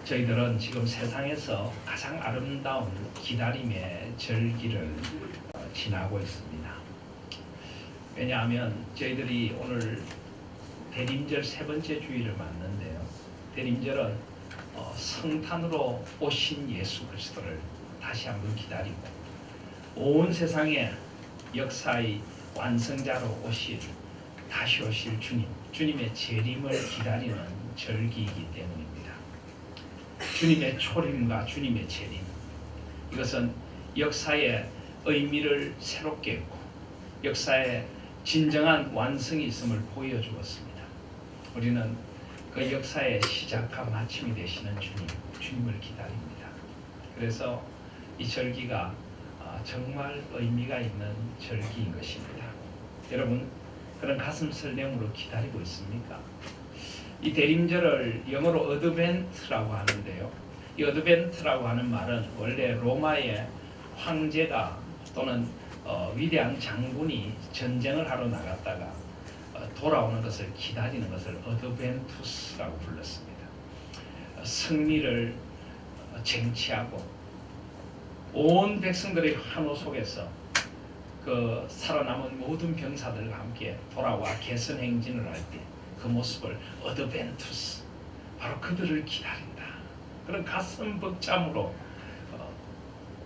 저희들은 지금 세상에서 가장 아름다운 기다림의 절기를 지나고 있습니다. 왜냐하면 저희들이 오늘 대림절 세 번째 주일을 맞는데요. 대림절은 성탄으로 오신 예수 그리스도를 다시 한번 기다리고 온 세상에 역사의 완성자로 오실 다시 오실 주님의 재림을 기다리는 절기이기 때문입니다. 주님의 초림과 주님의 재림, 이것은 역사의 의미를 새롭게 했고 역사의 진정한 완성이 있음을 보여주었습니다. 우리는 그 역사의 시작과 마침이 되시는 주님을 기다립니다. 그래서 이 절기가 정말 의미가 있는 절기인 것입니다. 여러분, 그런 가슴 설렘으로 기다리고 있습니까? 이 대림절을 영어로 어드벤트라고 하는데요. 이 어드벤트라고 하는 말은 원래 로마의 황제가 또는 위대한 장군이 전쟁을 하러 나갔다가 돌아오는 것을 기다리는 것을 어드벤투스라고 불렀습니다. 승리를 쟁취하고 온 백성들의 환호 속에서 그 살아남은 모든 병사들과 함께 돌아와 개선 행진을 할 때 그 모습을 어드벤투스, 바로 그들을 기다린다, 그런 가슴 벅참으로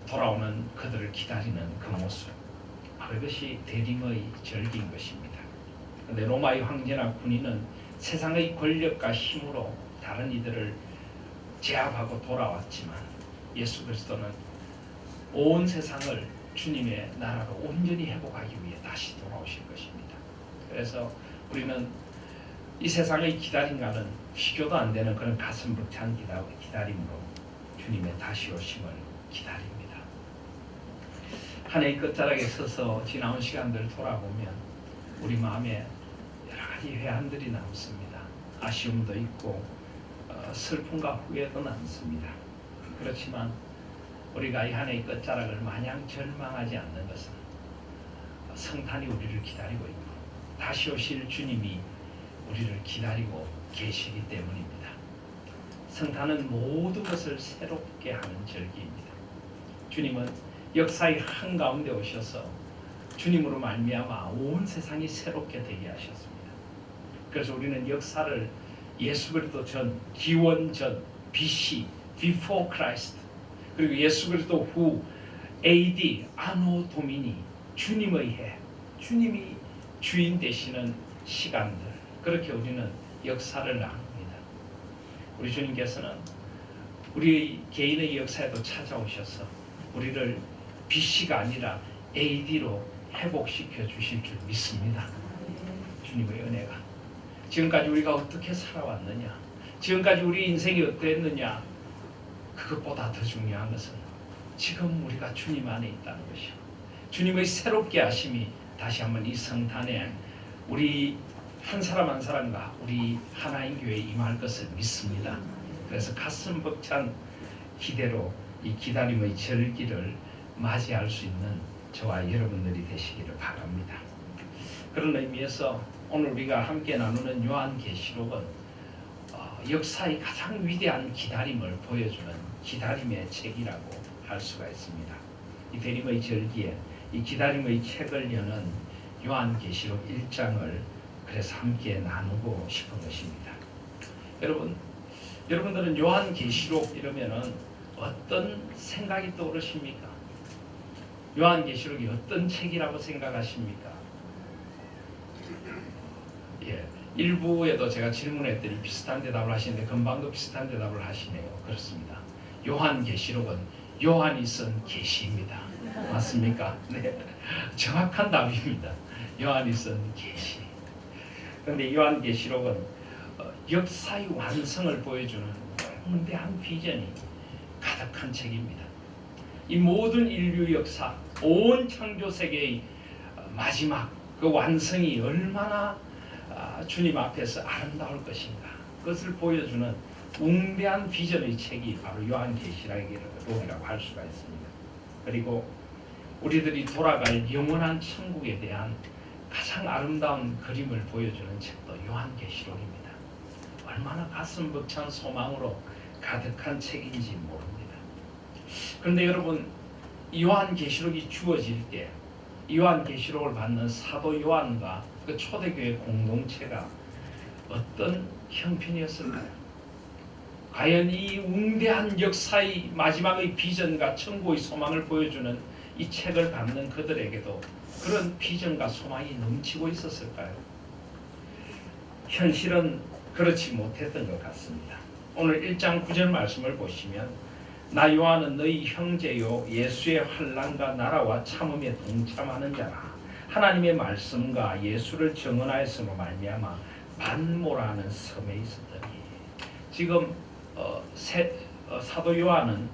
돌아오는 그들을 기다리는 그 모습, 바로 이것이 대림의 절기인 것입니다. 그런데 로마의 황제나 군인은 세상의 권력과 힘으로 다른 이들을 제압하고 돌아왔지만 예수 그리스도는 온 세상을 주님의 나라로 온전히 회복하기 위해 다시 돌아오실 것입니다. 그래서 우리는 이 세상의 기다림과는 비교도 안 되는 그런 가슴 벅찬 기다림으로 주님의 다시 오심을 기다립니다. 한 해의 끝자락에 서서 지나온 시간들을 돌아보면 우리 마음에 여러 가지 회한들이 남습니다. 아쉬움도 있고 슬픔과 후회도 남습니다. 그렇지만 우리가 이 한 해의 끝자락을 마냥 절망하지 않는 것은 성탄이 우리를 기다리고 있고 다시 오실 주님이 우리를 기다리고 계시기 때문입니다. 성탄은 모든 것을 새롭게 하는 절기입니다. 주님은 역사의 한가운데 오셔서 주님으로 말미암아 온 세상이 새롭게 되게 하셨습니다. 그래서 우리는 역사를 예수 그리스도 전, 기원 전, BC, before Christ, 그리고 예수 그리스도 후, AD, 아노 도미니, 주님의 해, 주님이 주인 되시는 시간들, 그렇게 우리는 역사를 나눕니다. 우리 주님께서는 우리 개인의 역사에도 찾아오셔서 우리를 BC가 아니라 AD로 회복시켜 주실 줄 믿습니다. 주님의 은혜가 지금까지 우리가 어떻게 살아왔느냐, 지금까지 우리 인생이 어땠느냐, 그것보다 더 중요한 것은 지금 우리가 주님 안에 있다는 것이요, 주님의 새롭게 하심이 다시 한번 이 성탄에 우리 한 사람 한 사람과 우리 하나인 교회에 임할 것을 믿습니다. 그래서 가슴 벅찬 기대로 이 기다림의 절기를 맞이할 수 있는 저와 여러분들이 되시기를 바랍니다. 그런 의미에서 오늘 우리가 함께 나누는 요한계시록은 역사의 가장 위대한 기다림을 보여주는 기다림의 책이라고 할 수가 있습니다. 이 대림의 절기에 이 기다림의 책을 여는 요한계시록 1장을 그래서 함께 나누고 싶은 것입니다. 여러분들은 요한계시록 이러면은 어떤 생각이 떠오르십니까? 요한계시록이 어떤 책이라고 생각하십니까? 일부에도 제가 질문했더니 비슷한 대답을 하시는데 금방도 비슷한 대답을 하시네요. 그렇습니다. 요한계시록은 요한이 쓴 계시입니다. 맞습니까? 네, 정확한 답입니다. 요한이 쓴 계시. 그런데 요한계시록은 역사의 완성을 보여주는 거대한 비전이 가득한 책입니다. 이 모든 인류 역사, 온 창조 세계의 마지막 그 완성이 얼마나 주님 앞에서 아름다울 것인가, 그것을 보여주는 웅대한 비전의 책이 바로 요한계시록이라고 할 수가 있습니다. 그리고 우리들이 돌아갈 영원한 천국에 대한 가장 아름다운 그림을 보여주는 책도 요한계시록입니다. 얼마나 가슴 벅찬 소망으로 가득한 책인지 모릅니다. 그런데 여러분, 요한계시록이 주어질 때 요한계시록을 받는 사도 요한과 그 초대교회 공동체가 어떤 형편이었을까요? 과연 이 웅대한 역사의 마지막의 비전과 천국의 소망을 보여주는 이 책을 받는 그들에게도 그런 비전과 소망이 넘치고 있었을까요? 현실은 그렇지 못했던 것 같습니다. 오늘 1장 9절 말씀을 보시면 나 요한은 너희 형제요 예수의 환난과 나라와 참음에 동참하는 자라. 하나님의 말씀과 예수를 증언하였으므로 말미암아 반모라는 섬에 있었더니. 지금 사도 요한은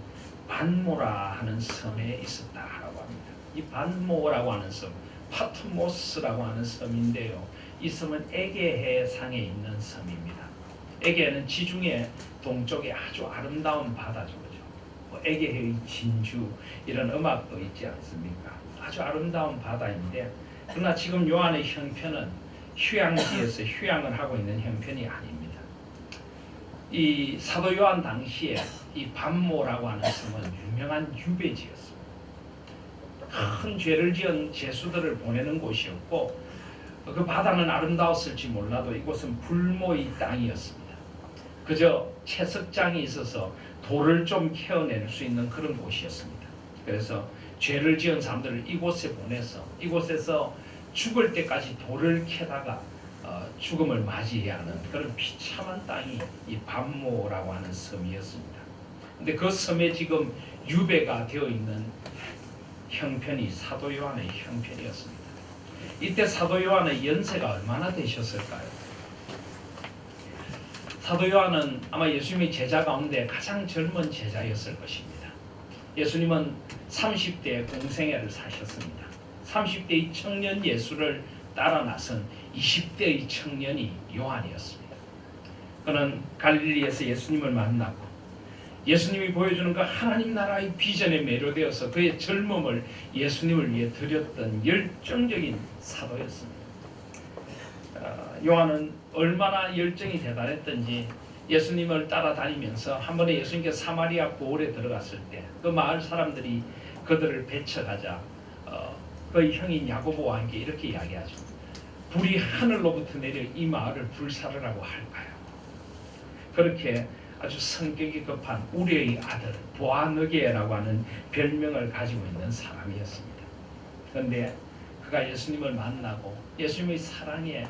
반모라 하는 섬에 있었다라고 합니다. 이 반모라고 하는 섬, 파트모스라고 하는 섬인데요. 이 섬은 에게해 상에 있는 섬입니다. 에게해는 지중해 동쪽에 아주 아름다운 바다죠. 에게해의 진주 이런 음악도 있지 않습니까? 아주 아름다운 바다인데 그러나 지금 요한의 형편은 휴양지에서 휴양을 하고 있는 형편이 아닙니다. 이 사도 요한 당시에 이 반모라고 하는 섬은 유명한 유배지였습니다. 큰 죄를 지은 죄수들을 보내는 곳이었고 그 바다는 아름다웠을지 몰라도 이곳은 불모의 땅이었습니다. 그저 채석장이 있어서 돌을 좀 캐어낼 수 있는 그런 곳이었습니다. 그래서 죄를 지은 사람들을 이곳에 보내서 이곳에서 죽을 때까지 돌을 캐다가 죽음을 맞이해야 하는 그런 비참한 땅이 이 반모라고 하는 섬이었습니다. 근데 그 섬에 지금 유배가 되어 있는 형편이 사도 요한의 형편이었습니다. 이때 사도 요한의 연세가 얼마나 되셨을까요? 사도 요한은 아마 예수님의 제자 가운데 가장 젊은 제자였을 것입니다. 예수님은 30대 공생애를 사셨습니다. 30대의 청년 예수를 따라 나선 20대의 청년이 요한이었습니다. 그는 갈릴리에서 예수님을 만났고 예수님이 보여주는 그 하나님 나라의 비전에 매료되어서 그의 젊음을 예수님을 위해 드렸던 열정적인 사도였습니다. 요한은 얼마나 열정이 대단했던지 예수님을 따라다니면서 한 번에 예수님께서 사마리아 고을에 들어갔을 때 그 마을 사람들이 그들을 배척하자 그의 형인 야고보와 함께 이렇게 이야기하죠. 불이 하늘로부터 내려 이 마을을 불사르라고 할까요? 그렇게 아주 성격이 급한 우리의 아들 보아느게라고 하는 별명을 가지고 있는 사람이었습니다. 그런데 그가 예수님을 만나고 예수님의 사랑에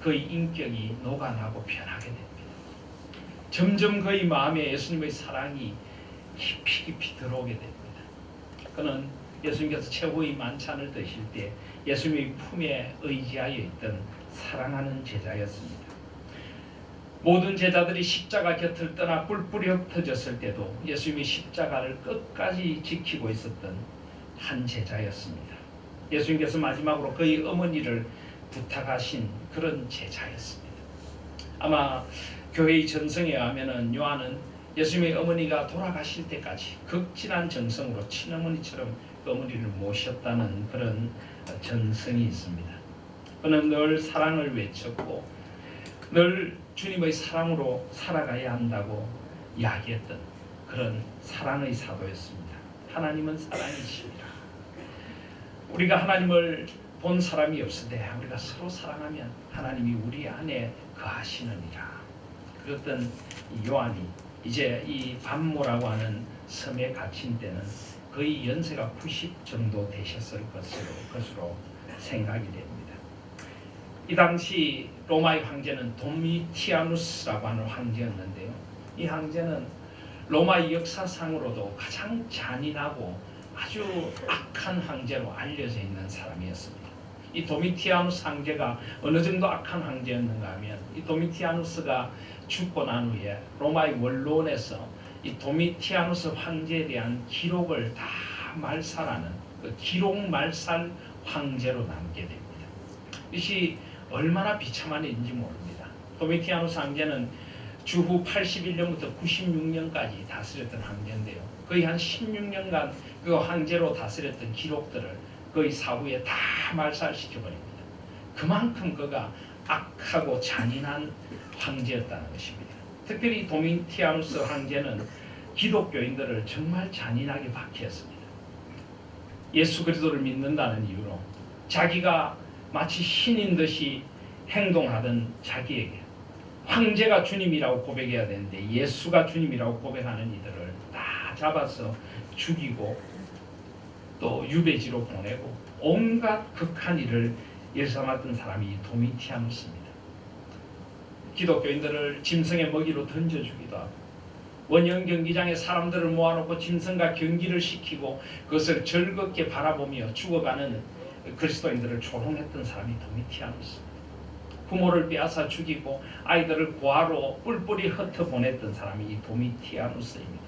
그의 인격이 녹아나고 변하게 됩니다. 점점 그의 마음에 예수님의 사랑이 깊이 들어오게 됩니다. 그는 예수님께서 최후의 만찬을 드실 때 예수님의 품에 의지하여 있던 사랑하는 제자였습니다. 모든 제자들이 십자가 곁을 떠나 뿔뿔이 흩어졌을 때도 예수님이 십자가를 끝까지 지키고 있었던 한 제자였습니다. 예수님께서 마지막으로 그의 어머니를 부탁하신 그런 제자였습니다. 아마 교회의 전성에 의하면 요한은 예수님의 어머니가 돌아가실 때까지 극진한 정성으로 친어머니처럼 어머니를 모셨다는 그런 전성이 있습니다. 그는 늘 사랑을 외쳤고 늘 주님의 사랑으로 살아가야 한다고 이야기했던 그런 사랑의 사도였습니다. 하나님은 사랑이십니다. 우리가 하나님을 본 사람이 없으되 우리가 서로 사랑하면 하나님이 우리 안에 거하시느니라. 그랬던 요한이 이제 이 반모라고 하는 섬에 갇힌 때는 거의 연세가 90 정도 되셨을 것으로 생각이 됩니다. 이 당시 로마의 황제는 도미티아누스라고 하는 황제였는데요. 이 황제는 로마의 역사상으로도 가장 잔인하고 아주 악한 황제로 알려져 있는 사람이었습니다. 이 도미티아누스 황제가 어느 정도 악한 황제였는가 하면 이 도미티아누스가 죽고 난 후에 로마의 원론에서 이 도미티아누스 황제에 대한 기록을 다 말살하는 그 기록 말살 황제로 남게 됩니다. 이것이 얼마나 비참한 일인지 모릅니다. 도미티아누스 황제는 주후 81년부터 96년까지 다스렸던 황제인데요. 거의 한 16년간 그 황제로 다스렸던 기록들을 거의 사후에 다 말살시켜버립니다. 그만큼 그가 악하고 잔인한 황제였다는 것입니다. 특별히 도미티아누스 황제는 기독교인들을 정말 잔인하게 박해했습니다. 예수 그리스도를 믿는다는 이유로 자기가 마치 신인 듯이 행동하던 자기에게 황제가 주님이라고 고백해야 되는데 예수가 주님이라고 고백하는 이들을 다 잡아서 죽이고 또 유배지로 보내고 온갖 극한 일을 일삼았던 사람이 도미티아누스입니다. 기독교인들을 짐승의 먹이로 던져주기도 하고 원형 경기장에 사람들을 모아놓고 짐승과 경기를 시키고 그것을 즐겁게 바라보며 죽어가는 그리스도인들을 조롱했던 사람이 도미티아누스입니다. 부모를 빼앗아 죽이고 아이들을 고아로 뿔뿔이 흩어 보냈던 사람이 이 도미티아누스입니다.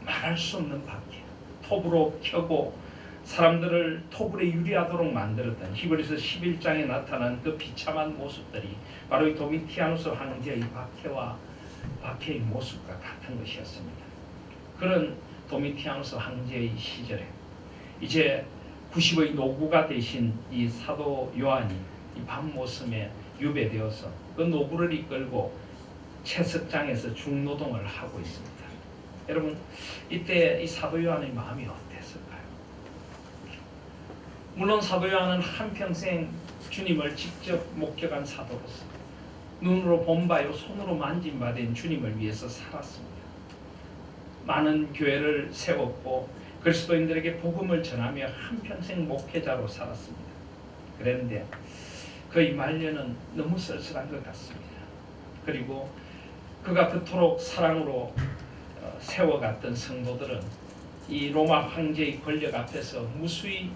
말할 수 없는 박해, 톱으로 켜고 사람들을 톱으로 유리하도록 만들었던 히브리서 11장에 나타난 그 비참한 모습들이 바로 이 도미티아누스 황제의 박해의 모습과 같은 것이었습니다. 그런 도미티아누스 황제의 시절에 이제 90의 노구가 되신 이 사도 요한이 이 밤모섬에 유배되어서 그 노구를 이끌고 채석장에서 중노동을 하고 있습니다. 여러분, 이때 이 사도 요한의 마음이 어땠을까요? 물론 사도 요한은 한평생 주님을 직접 목격한 사도로서 눈으로 본 바요 손으로 만진 바 된 주님을 위해서 살았습니다. 많은 교회를 세웠고 그리스도인들에게 복음을 전하며 한평생 목회자로 살았습니다. 그런데 그의 말년은 너무 쓸쓸한 것 같습니다. 그리고 그가 그토록 사랑으로 세워갔던 성도들은 이 로마 황제의 권력 앞에서 무수히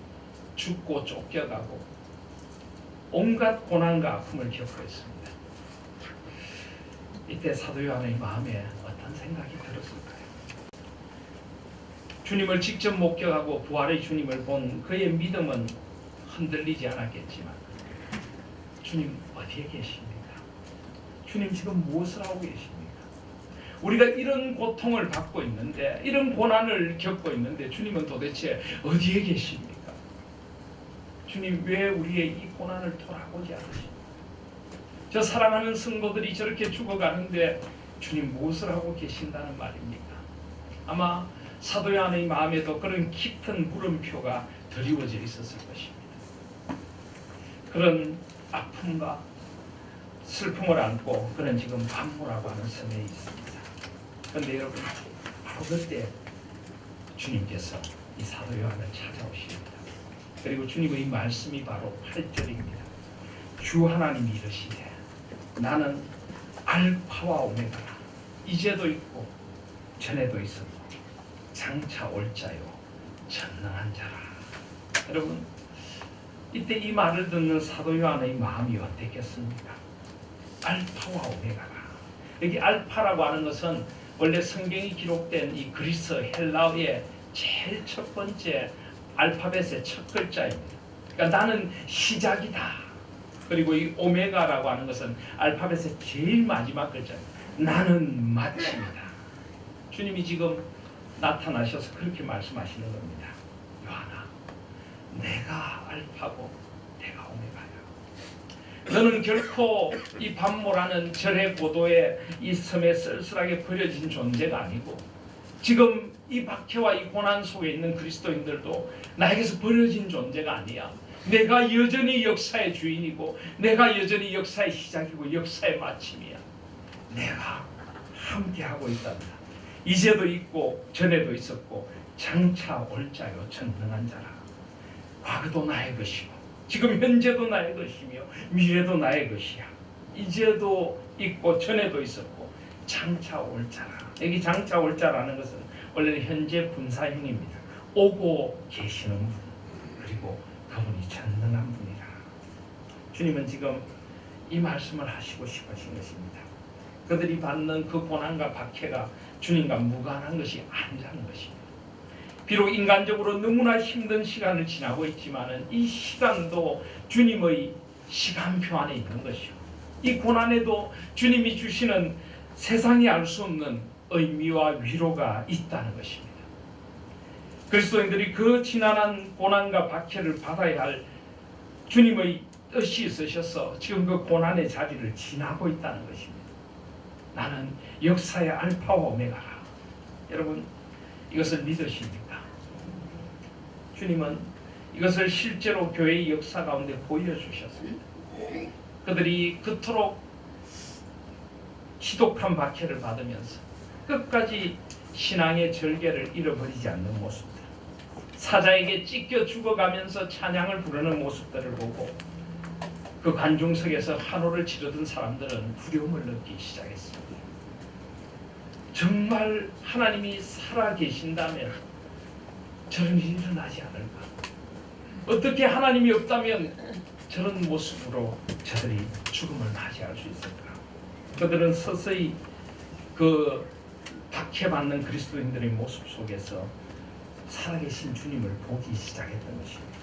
죽고 쫓겨가고 온갖 고난과 아픔을 겪고 있습니다. 이때 사도 요한의 마음에 어떤 생각이 들었을까요? 주님을 직접 목격하고 부활의 주님을 본 그의 믿음은 흔들리지 않았겠지만 주님 어디에 계십니까? 주님 지금 무엇을 하고 계십니까? 우리가 이런 고통을 받고 있는데 이런 고난을 겪고 있는데 주님은 도대체 어디에 계십니까? 주님 왜 우리의 이 고난을 돌아보지 않으십니까? 저 사랑하는 성도들이 저렇게 죽어가는데 주님 무엇을 하고 계신다는 말입니까? 아마 사도 요한의 마음에도 그런 깊은 물음표가 드리워져 있었을 것입니다. 그런 아픔과 슬픔을 안고 그는 지금 밤모라고 하는 섬에 있습니다. 그런데 여러분, 바로 그때 주님께서 이 사도 요한을 찾아오십니다. 그리고 주님의 말씀이 바로 8절입니다. 주 하나님이 이르시되 나는 알파와 오메가라. 이제도 있고 전에도 있었고 장차 올 자요 전능한 자라. 여러분, 이때 이 말을 듣는 사도 요한의 마음이 어땠겠습니까? 알파와 오메가라. 여기 알파라고 하는 것은 원래 성경이 기록된 이 그리스 헬라어의 제일 첫 번째 알파벳의 첫 글자입니다. 그러니까 나는 시작이다. 그리고 이 오메가라고 하는 것은 알파벳의 제일 마지막 글자입니다. 나는 마침이다. 주님이 지금 나타나셔서 그렇게 말씀하시는 겁니다. 요한아, 내가 알파고 내가 오메가야. 너는 결코 이 밤모라는 절의 고도에 이 섬에 쓸쓸하게 버려진 존재가 아니고 지금 이 박해와 이 고난 속에 있는 그리스도인들도 나에게서 버려진 존재가 아니야. 내가 여전히 역사의 주인이고 내가 여전히 역사의 시작이고 역사의 마침이야. 내가 함께하고 있단다. 이제도 있고 전에도 있었고 장차 올 자요 전능한 자라. 과거도 나의 것이고 지금 현재도 나의 것이며 미래도 나의 것이야. 이제도 있고 전에도 있었고 장차 올 자라. 여기 장차 올 자라는 것은 원래는 현재 분사형입니다. 오고 계시는 분, 그리고 그분이 전능한 분이라. 주님은 지금 이 말씀을 하시고 싶으신 것입니다. 그들이 받는 그 고난과 박해가 주님과 무관한 것이 아니라는 것입니다. 비록 인간적으로 너무나 힘든 시간을 지나고 있지만 이 시간도 주님의 시간표 안에 있는 것이요. 이 고난에도 주님이 주시는 세상이 알 수 없는 의미와 위로가 있다는 것입니다. 그리스도인들이 그 지난한 고난과 박해를 받아야 할 주님의 뜻이 있으셔서 지금 그 고난의 자리를 지나고 있다는 것입니다. 나는 역사의 알파와 오메가라. 여러분, 이것을 믿으십니까? 주님은 이것을 실제로 교회의 역사 가운데 보여주셨습니다. 그들이 그토록 지독한 박해를 받으면서 끝까지 신앙의 절개를 잃어버리지 않는 모습들, 사자에게 찢겨 죽어가면서 찬양을 부르는 모습들을 보고 그 관중석에서 환호를 지르던 사람들은 두려움을 느끼기 시작했습니다. 정말 하나님이 살아계신다면 저런 일이 일어나지 않을까? 어떻게 하나님이 없다면 저런 모습으로 저들이 죽음을 맞이할 수 있을까? 그들은 서서히 그 박해받는 그리스도인들의 모습 속에서 살아계신 주님을 보기 시작했던 것입니다.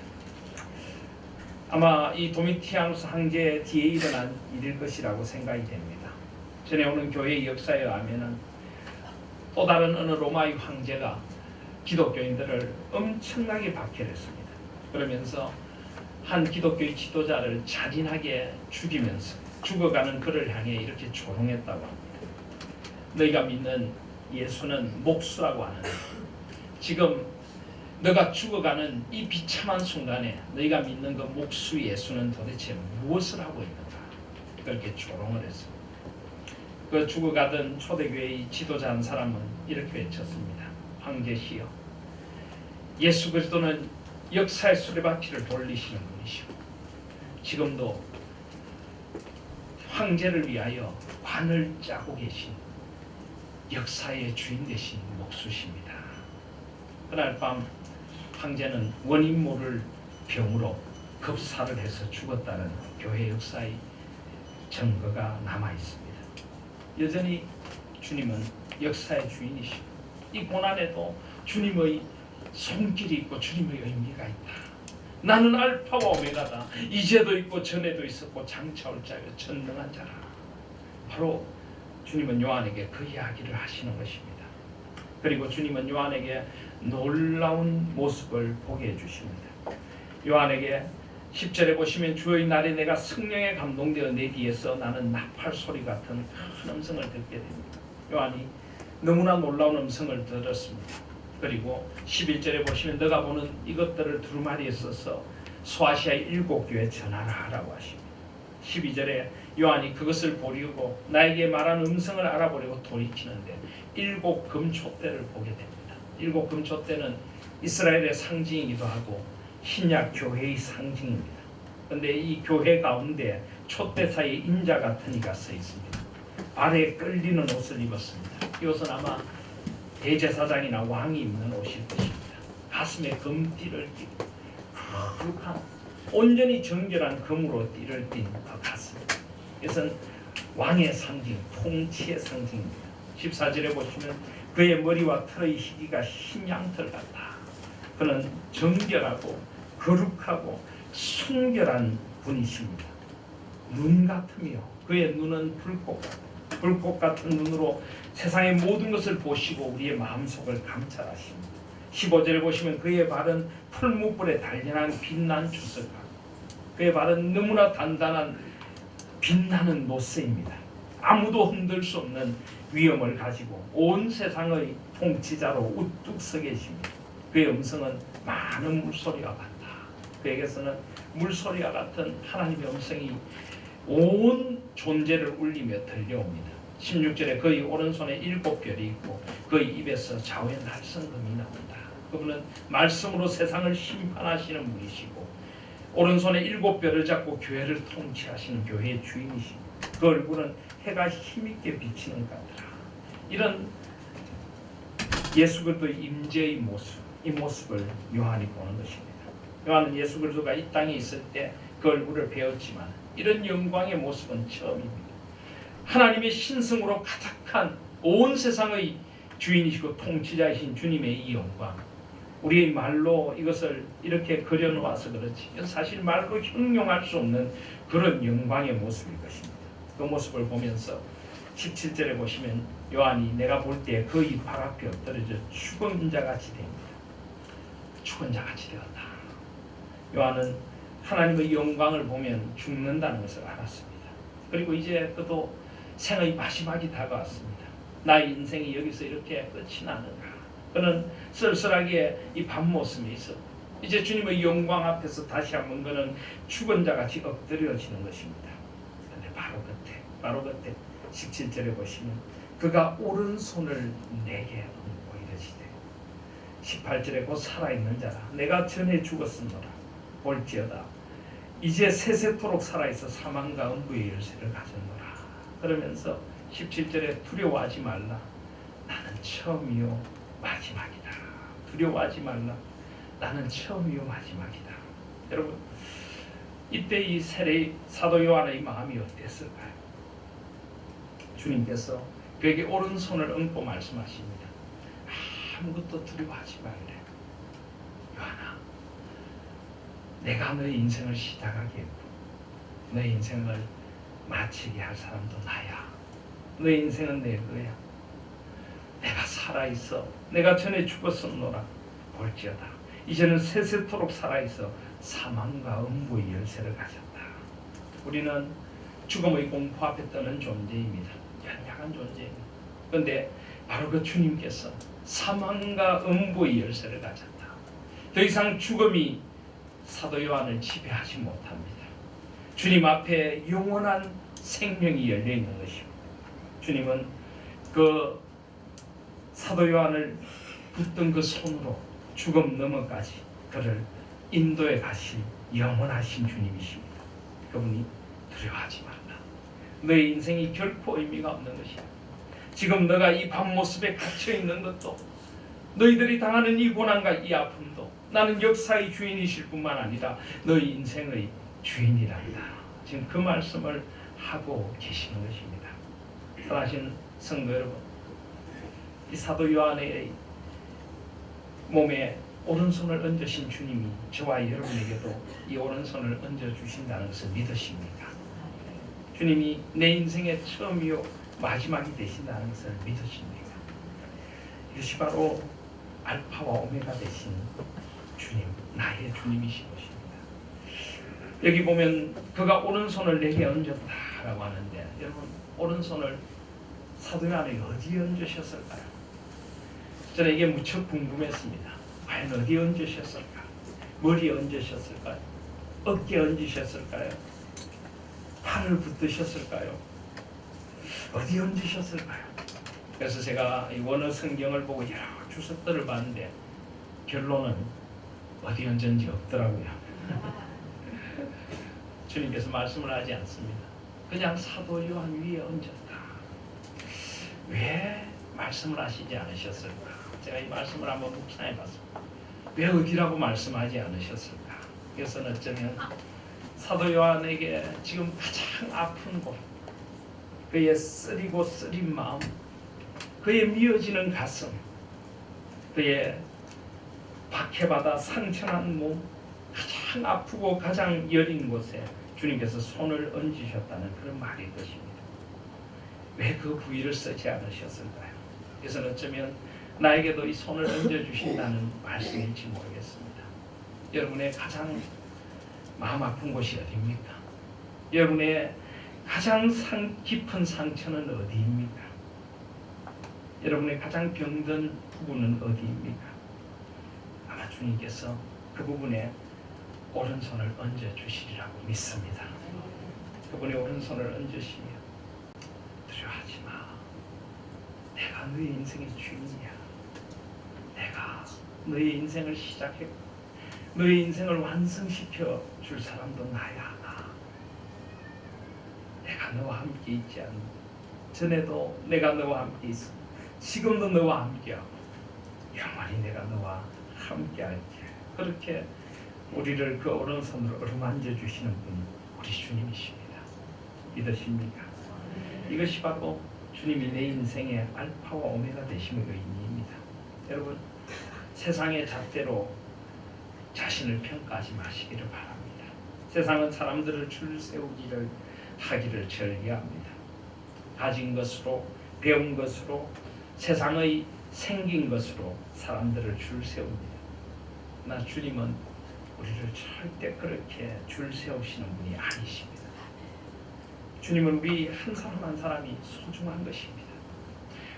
아마 이 도미티아누스 황제 뒤에 일어난 일일 것이라고 생각이 됩니다. 전에 오는 교회의 역사에 의하면 또 다른 어느 로마의 황제가 기독교인들을 엄청나게 박해를 했습니다. 그러면서 한 기독교의 지도자를 잔인하게 죽이면서 죽어가는 그를 향해 이렇게 조롱했다고 합니다. 너희가 믿는 예수는 목수라고 하는데 지금 너가 죽어가는 이 비참한 순간에 너희가 믿는 그 목수 예수는 도대체 무엇을 하고 있는가? 그렇게 조롱을 했습니다. 그 죽어가던 초대교회의 지도자 한 사람은 이렇게 외쳤습니다. 황제시여, 예수 그리스도는 역사의 수레바퀴를 돌리시는 분이시고 지금도 황제를 위하여 관을 짜고 계신 역사의 주인 되신 목수십니다. 그날 밤 황제는 원인 모를 병으로 급사를 해서 죽었다는 교회 역사의 증거가 남아 있습니다. 여전히 주님은 역사의 주인이시고 이 고난에도 주님의 손길이 있고 주님의 의미가 있다. 나는 알파와 오메가다. 이제도 있고 전에도 있었고 장차 올 자여 전능한 자라. 바로 주님은 요한에게 그 이야기를 하시는 것입니다. 그리고 주님은 요한에게 놀라운 모습을 보게 해주십니다. 요한에게 10절에 보시면 주의 날에 내가 성령에 감동되어 내 뒤에서 나는 나팔 소리 같은 큰 음성을 듣게 됩니다. 요한이 너무나 놀라운 음성을 들었습니다. 그리고 11절에 보시면 너가 보는 이것들을 두루마리에 써서 소아시아의 7교회에 전하라 하라고 하십니다. 12절에 요한이 그것을 보려고 나에게 말한 음성을 알아보려고 돌이키는데 7 금촛대를 보게 됩니다. 7 금촛대는 이스라엘의 상징이기도 하고 신약 교회의 상징입니다. 그런데 이 교회 가운데 촛대 사이에 인자 같은 이가 서 있습니다. 발에 끌리는 옷을 입었습니다. 이 옷은 아마 대제사장이나 왕이 입는 옷일 것입니다. 가슴에 금띠를 띠고 거룩한 온전히 정결한 금으로 띠를 띤 것 같습니다. 이것은 왕의 상징, 통치의 상징입니다. 14절에 보시면 그의 머리와 털의 희기가 흰 양털 같다. 그는 정결하고 거룩하고 순결한 분이십니다. 눈 같으며 그의 눈은 불꽃 같다. 불꽃 같은 눈으로 세상의 모든 것을 보시고 우리의 마음속을 감찰하십니다. 15절에 보시면 그의 발은 풀무불에 단련한 빛난 주석하고 그의 발은 너무나 단단한 빛나는 노쇠입니다. 아무도 흔들 수 없는 위엄을 가지고 온 세상의 통치자로 우뚝 서 계십니다. 그의 음성은 많은 물소리와 같다. 그에게서는 물소리와 같은 하나님의 음성이 온 존재를 울리며 들려옵니다. 16절에 그의 오른손에 7별이 있고 그의 입에서 좌우의 날성금이 나온다. 그분은 말씀으로 세상을 심판하시는 분이시고 오른손에 7별을 잡고 교회를 통치하시는 교회의 주인이십니다. 그 얼굴은 해가 힘있게 비치는 것 같더라. 이런 예수 그리스도의 임재의 모습, 이 모습을 요한이 보는 것입니다. 요한은 예수 그리스도가 이 땅에 있을 때 그 얼굴을 배웠지만 이런 영광의 모습은 처음입니다. 하나님의 신성으로 가득한 온 세상의 주인이시고 통치자이신 주님의 이 영광, 우리의 말로 이것을 이렇게 그려놓아서 그렇지 사실 말로 형용할 수 없는 그런 영광의 모습일 것입니다. 그 모습을 보면서 17절에 보시면 요한이 내가 볼 때 그의 발 앞에 엎드려져 죽은 자같이 됩니다. 죽은 자같이 되었다. 요한은 하나님의 영광을 보면 죽는다는 것을 알았습니다. 그리고 이제 그도 생의 마지막이 다가왔습니다. 나의 인생이 여기서 이렇게 끝이 나는가. 그는 쓸쓸하게 이 밤모습에 있었고 이제 주님의 영광 앞에서 다시 한번 그는 죽은 자같이 엎드려지는 것입니다. 그런데 바로 그때 17절에 보시면 그가 오른손을 내게 얹고 이르시되 18절에 곧 살아있는 자라 내가 전에 죽었으므로 볼지어다 이제 세세토록 살아있어 사망과 음부의 열쇠를 가졌노라. 그러면서 17절에 두려워하지 말라 나는 처음이요 마지막이다. 두려워하지 말라 나는 처음이요 마지막이다. 여러분 이때 이 세례 사도 요한의 마음이 어땠을까요? 주님께서 그에게 오른손을 얹고 말씀하십니다. 아무것도 두려워하지 말래. 요한아 내가 너의 인생을 시작하게 했고 너의 인생을 마치게 할 사람도 나야. 너의 인생은 내 거야. 내가 살아있어. 내가 전에 죽었었노라. 볼지어다 이제는 세세토록 살아있어 사망과 음부의 열쇠를 가졌다. 우리는 죽음의 공포 앞에 떠는 존재입니다. 연약한 존재입니다. 그런데 바로 그 주님께서 사망과 음부의 열쇠를 가졌다. 더 이상 죽음이 사도 요한을 지배하지 못합니다. 주님 앞에 영원한 생명이 열려있는 것입니다. 주님은 그 사도 요한을 붙든 그 손으로 죽음 너머까지 그를 인도해 가신 영원하신 주님이십니다. 그분이 두려워하지 말라. 너의 인생이 결코 의미가 없는 것이야. 지금 너가 이 밤모습에 갇혀있는 것도 너희들이 당하는 이 고난과 이 아픔도 나는 역사의 주인이실 뿐만 아니라 너희 인생의 주인이란다. 지금 그 말씀을 하고 계시는 것입니다. 사랑하신 성도 여러분, 이 사도 요한의 몸에 오른손을 얹으신 주님이 저와 여러분에게도 이 오른손을 얹어주신다는 것을 믿으십니까? 주님이 내 인생의 처음이요 마지막이 되신다는 것을 믿으십니까? 이것이 바로 알파와 오메가 되신 주님, 나의 주님이신 것입니다. 여기 보면 그가 오른손을 내게 얹었다라고 하는데 여러분 오른손을 사도 요한에게 어디에 얹으셨을까요? 저는 이게 무척 궁금했습니다. 과연 어디에 얹으셨을까? 머리에 얹으셨을까요? 어깨에 얹으셨을까요? 팔을 붙드셨을까요? 어디에 얹으셨을까요? 그래서 제가 이 원어 성경을 보고 여러 주석들을 봤는데 결론은 어디 얹은지 없더라고요. 주님께서 말씀을 하지 않습니다. 그냥 사도 요한 위에 얹었다. 왜 말씀을 하시지 않으셨을까? 제가 이 말씀을 한번 묵상해 봤습니다. 왜 어디라고 말씀하지 않으셨을까? 이것은 어쩌면 사도 요한에게 지금 가장 아픈 곳, 그의 쓰리고 쓰린 마음, 그의 미어지는 가슴, 그의 박해받아 상처난 몸, 가장 아프고 가장 여린 곳에 주님께서 손을 얹으셨다는 그런 말일 것입니다. 왜 그 부위를 쓰지 않으셨을까요? 그래서 어쩌면 나에게도 이 손을 얹어주신다는 말씀일지 모르겠습니다. 여러분의 가장 마음 아픈 곳이 어디입니까? 여러분의 가장 깊은 상처는 어디입니까? 여러분의 가장 병든 부분은 어디입니까? 아마 주님께서 그 부분에 오른손을 얹어주시리라고 믿습니다. 그분의 오른손을 얹으시며 두려워하지 마. 내가 너의 인생의 주인이야. 내가 너의 인생을 시작했고 너의 인생을 완성시켜 줄 사람도 나야. 나. 내가 너와 함께 있지 않니? 전에도 내가 너와 함께 있어. 지금도 너와 함께하고 영원히 내가 너와 함께할게. 그렇게 우리를 그 오른손으로 어루만져 주시는 분이 우리 주님이십니다. 믿으십니까? 이것이 바로 주님이 내 인생의 알파와 오메가 되심의 의미입니다. 여러분 세상의 잣대로 자신을 평가하지 마시기를 바랍니다. 세상은 사람들을 줄 세우기를 하기를 즐겨합니다. 가진 것으로 배운 것으로 세상의 생긴 것으로 사람들을 줄 세웁니다. 나 주님은 우리를 절대 그렇게 줄 세우시는 분이 아니십니다. 주님은 우리 한 사람 한 사람이 소중한 것입니다.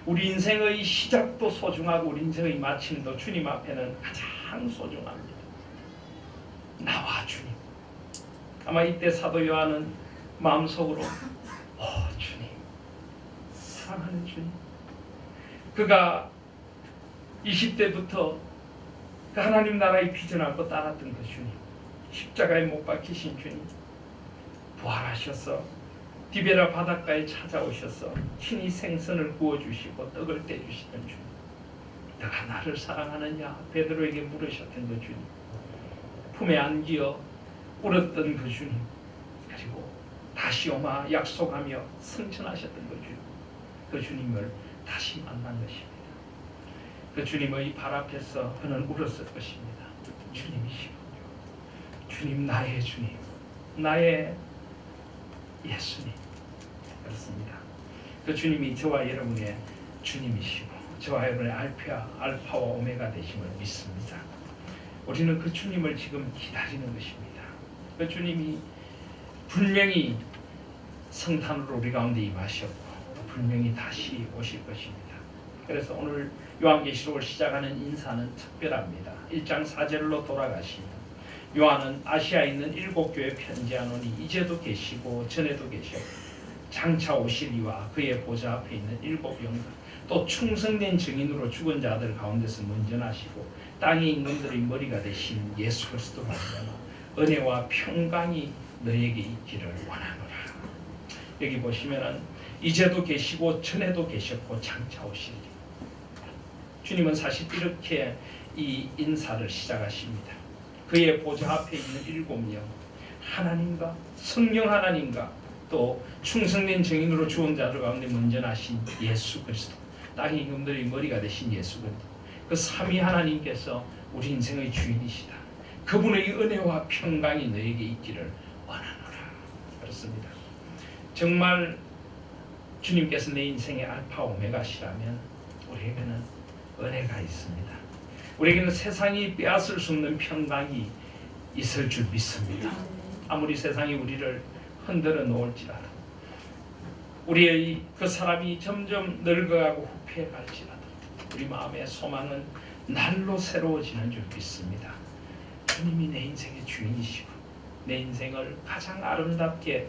우리 인생의 시작도 소중하고 우리 인생의 마침도 주님 앞에는 가장 소중합니다. 나와 주님. 아마 이때 사도 요한은 마음속으로 주님, 사랑하는 주님. 그가 20대부터 그 하나님 나라의 비전 안고 따랐던 그 주님, 십자가에 못 박히신 주님, 부활하셔서 디베라 바닷가에 찾아오셔서 친히 생선을 구워주시고 떡을 떼주시던 주님, 너가 나를 사랑하느냐 베드로에게 물으셨던 그 주님, 품에 안기어 울었던 그 주님, 그리고 다시 오마 약속하며 승천하셨던 그 주님, 그 주님을 다시 만난 것입니다. 그 주님의 발 앞에서 그는 울었을 것입니다. 주님이시군요. 주님, 나의 주님, 나의 예수님. 그렇습니다. 그 주님이 저와 여러분의 주님이시고 저와 여러분의 알파와 오메가 되심을 믿습니다. 우리는 그 주님을 지금 기다리는 것입니다. 그 주님이 분명히 성탄으로 우리 가운데 임하셨고 분명히 다시 오실 것입니다. 그래서 오늘 요한계시록을 시작하는 인사는 특별합니다. 1장 4절로 돌아가시면 요한은 아시아에 있는 7교회에 편지하노니 이제도 계시고 전에도 계셨고 장차 오실 이와 그의 보좌 앞에 있는 7 영광 또 충성된 증인으로 죽은 자들 가운데서 먼저 나시고 땅의 임금들의 머리가 되신 예수 그리스도 말미암아 은혜와 평강이 너에게 있기를 원하노라. 여기 보시면은 이제도 계시고 전에도 계셨고 장차 오실 이. 주님은 사실 이렇게 이 인사를 시작하십니다. 그의 보좌 앞에 있는 7명 하나님과 성령 하나님과 또 충성된 증인으로 죽은 자들 가운데 먼저 나신 예수 그리스도, 땅의 임금들의 머리가 되신 예수 그리스도, 그 삼위 하나님께서 우리 인생의 주인이시다. 그분의 은혜와 평강이 너에게 있기를 원하노라. 그렇습니다. 정말 주님께서 내 인생의 알파 오메가시라면 우리에게는 은혜가 있습니다. 우리에게는 세상이 빼앗을 수 없는 평강이 있을 줄 믿습니다. 아무리 세상이 우리를 흔들어 놓을지라도 우리의 그 사람이 점점 늙어가고 후패해갈지라도 우리 마음의 소망은 날로 새로워지는 줄 믿습니다. 주님이 내 인생의 주인이시고 내 인생을 가장 아름답게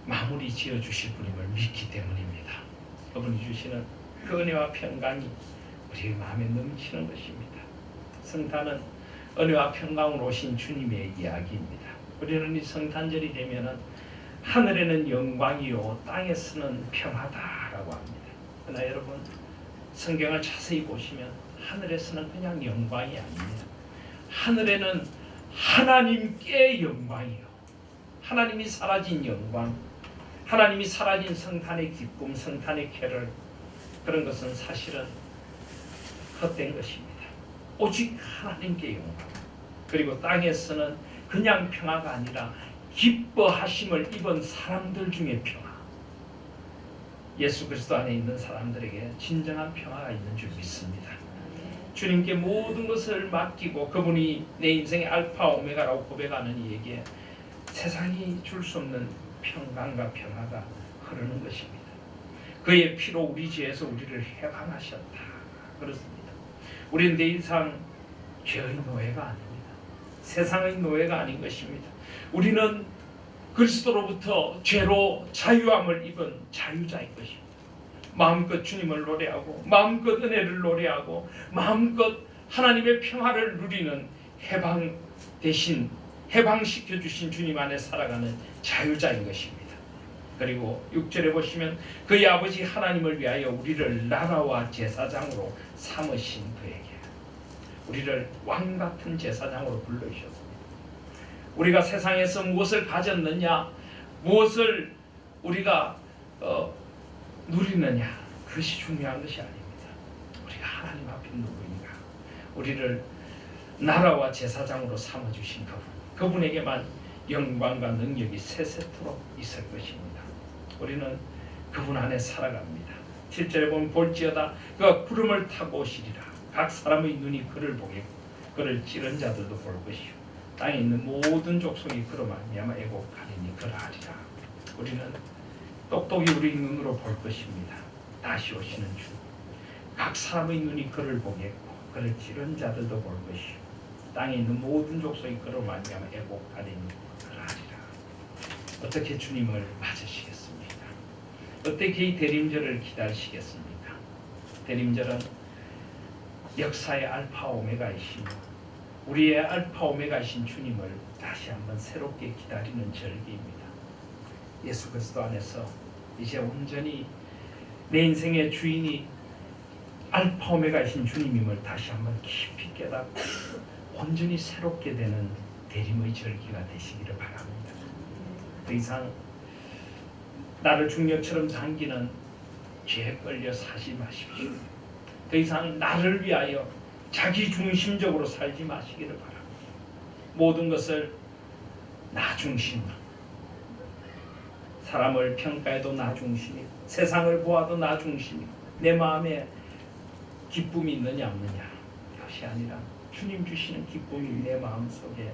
마무리 지어주실 분임을 믿기 때문입니다. 그분이 주시는 그 은혜와 평강이 우리의 마음에 넘치는 것입니다. 성탄은 은혜와 평강으로 오신 주님의 이야기입니다. 우리는 이 성탄절이 되면은 하늘에는 영광이요 땅에서는 평화다라고 합니다. 그러나 여러분 성경을 자세히 보시면 하늘에서는 그냥 영광이 아닙니다. 하늘에는 하나님께 영광이요. 하나님이 사라진 영광, 하나님이 사라진 성탄의 기쁨, 성탄의 쾌를, 그런 것은 사실은 헛된 것입니다. 오직 하나님께 영광. 그리고 땅에서는 그냥 평화가 아니라 기뻐하심을 입은 사람들 중에 평화. 예수 그리스도 안에 있는 사람들에게 진정한 평화가 있는 줄 믿습니다. 주님께 모든 것을 맡기고 그분이 내 인생의 알파 오메가라고 고백하는 이에게 세상이 줄 수 없는 평강과 평화가 흐르는 것입니다. 그의 피로 우리 죄에서 우리를 해방하셨다. 그렇습니다. 우리는 더 이상 죄의 노예가 아닙니다. 세상의 노예가 아닌 것입니다. 우리는 그리스도로부터 죄로 자유함을 입은 자유자인 것입니다. 마음껏 주님을 노래하고 마음껏 은혜를 노래하고 마음껏 하나님의 평화를 누리는 해방 대신 해방시켜 주신 주님 안에 살아가는 자유자인 것입니다. 그리고 6절에 보시면 그의 아버지 하나님을 위하여 우리를 나라와 제사장으로 삼으신 그에게 우리를 왕같은 제사장으로 불러주셨습니다. 우리가 세상에서 무엇을 가졌느냐, 무엇을 우리가 누리느냐, 그것이 중요한 것이 아닙니다. 우리가 하나님 앞에 누구인가, 우리를 나라와 제사장으로 삼아주신 그분에게만 영광과 능력이 세세토록 있을 것입니다. 우리는 그분 안에 살아갑니다. 7절에 보면 볼지어다 그가 구름을 타고 오시리라. 각 사람의 눈이 그를 보겠고 그를 찌른 자들도 볼 것이요 땅에 있는 모든 족속이 그로 말미암아 애곡하리니 그러하리라. 우리는 똑똑히 우리 눈으로 볼 것입니다. 다시 오시는 주. 각 사람의 눈이 그를 보겠고 그를 찌른 자들도 볼 것이요 땅에 있는 모든 족속이 그로 말미암아 애곡하리니 그러하리라. 어떻게 주님을 맞으시겠습니까? 어떻게 이 대림절을 기다리시겠습니까? 대림절은 역사의 알파 오메가이시며 우리의 알파 오메가이신 주님을 다시 한번 새롭게 기다리는 절기입니다. 예수 그리스도 안에서 이제 온전히 내 인생의 주인이 알파 오메가이신 주님임을 다시 한번 깊이 깨닫고 온전히 새롭게 되는 대림의 절기가 되시기를 바랍니다. 더 이상 나를 중력처럼 당기는 죄에 끌려 사지 마십시오. 더 이상 나를 위하여 자기 중심적으로 살지 마시기를 바랍니다. 모든 것을 나 중심으로, 사람을 평가해도 나 중심이고 세상을 보아도 나 중심이고 내 마음에 기쁨이 있느냐 없느냐 그것이 아니라 주님 주시는 기쁨이 내 마음속에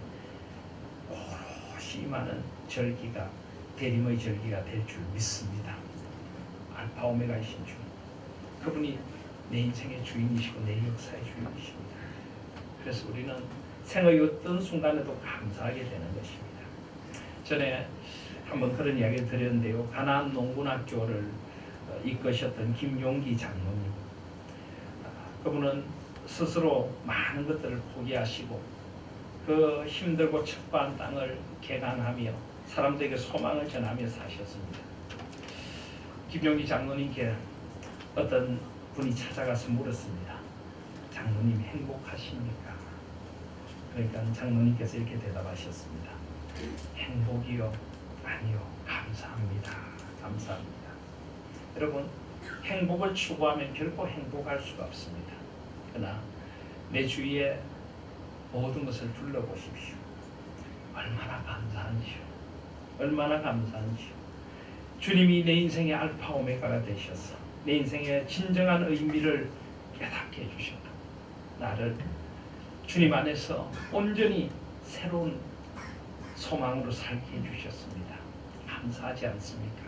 오롯이 임하는 절기가 대림의 절기가 될 줄 믿습니다. 알파 오메가이신 주님, 그분이 내 인생의 주인이시고 내 역사의 주인이십니다. 그래서 우리는 생의 어떤 순간에도 감사하게 되는 것입니다. 전에 한번 그런 이야기를 드렸는데요. 가나안 농군학교를 이끄셨던 김용기 장로님, 그분은 스스로 많은 것들을 포기하시고 그 힘들고 척박한 땅을 개간하며 사람들에게 소망을 전하며 사셨습니다. 김용기 장로님께 어떤 분이 찾아가서 물었습니다. 장로님 행복하십니까? 그러니까 장로님께서 이렇게 대답하셨습니다. 행복이요? 아니요. 감사합니다. 감사합니다. 여러분, 행복을 추구하면 결코 행복할 수가 없습니다. 그러나 내 주위에 모든 것을 둘러보십시오. 얼마나 감사한지요. 얼마나 감사한지요. 주님이 내 인생의 알파 오메가가 되셔서 내 인생의 진정한 의미를 깨닫게 해주셨다. 나를 주님 안에서 온전히 새로운 소망으로 살게 해주셨습니다. 감사하지 않습니까?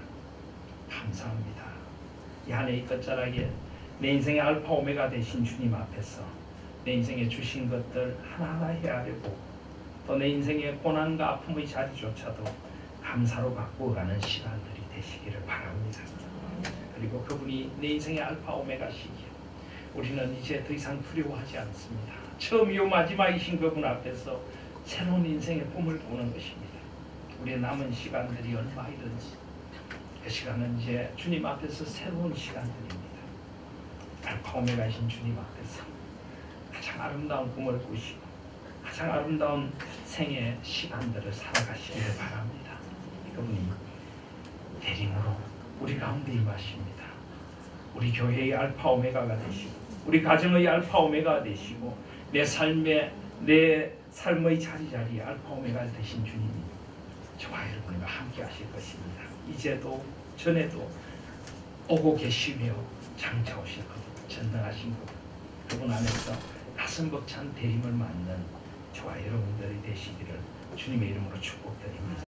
감사합니다. 이 한 해 이 끝자락에 내 인생의 알파 오메가 되신 주님 앞에서 내 인생에 주신 것들 하나하나 헤아려보고 또 내 인생의 고난과 아픔의 자리조차도 감사로 바꾸어가는 시간들이 되시기를 바랍니다. 그리고 그분이 내 인생의 알파 오메가시기에 우리는 이제 더 이상 두려워하지 않습니다. 처음이요 마지막이신 그분 앞에서 새로운 인생의 꿈을 꾸는 것입니다. 우리의 남은 시간들이 얼마이든지 그 시간은 이제 주님 앞에서 새로운 시간들입니다. 알파 오메가이신 주님 앞에서 가장 아름다운 꿈을 꾸시고 가장 아름다운 생의 시간들을 살아가시기를 바랍니다. 그분이 대림으로 우리 가운데 임하십니다. 우리 교회의 알파 오메가가 되시고 우리 가정의 알파 오메가가 되시고 내 삶의 자리자리에 알파 오메가 되신 주님이 저와 여러분과 함께 하실 것입니다. 이제도 전에도 오고 계시며 장차 오실 것 전능하신 것 그분 안에서 가슴 벅찬 대림을 맞는 저와 여러분들이 되시기를 주님의 이름으로 축복드립니다.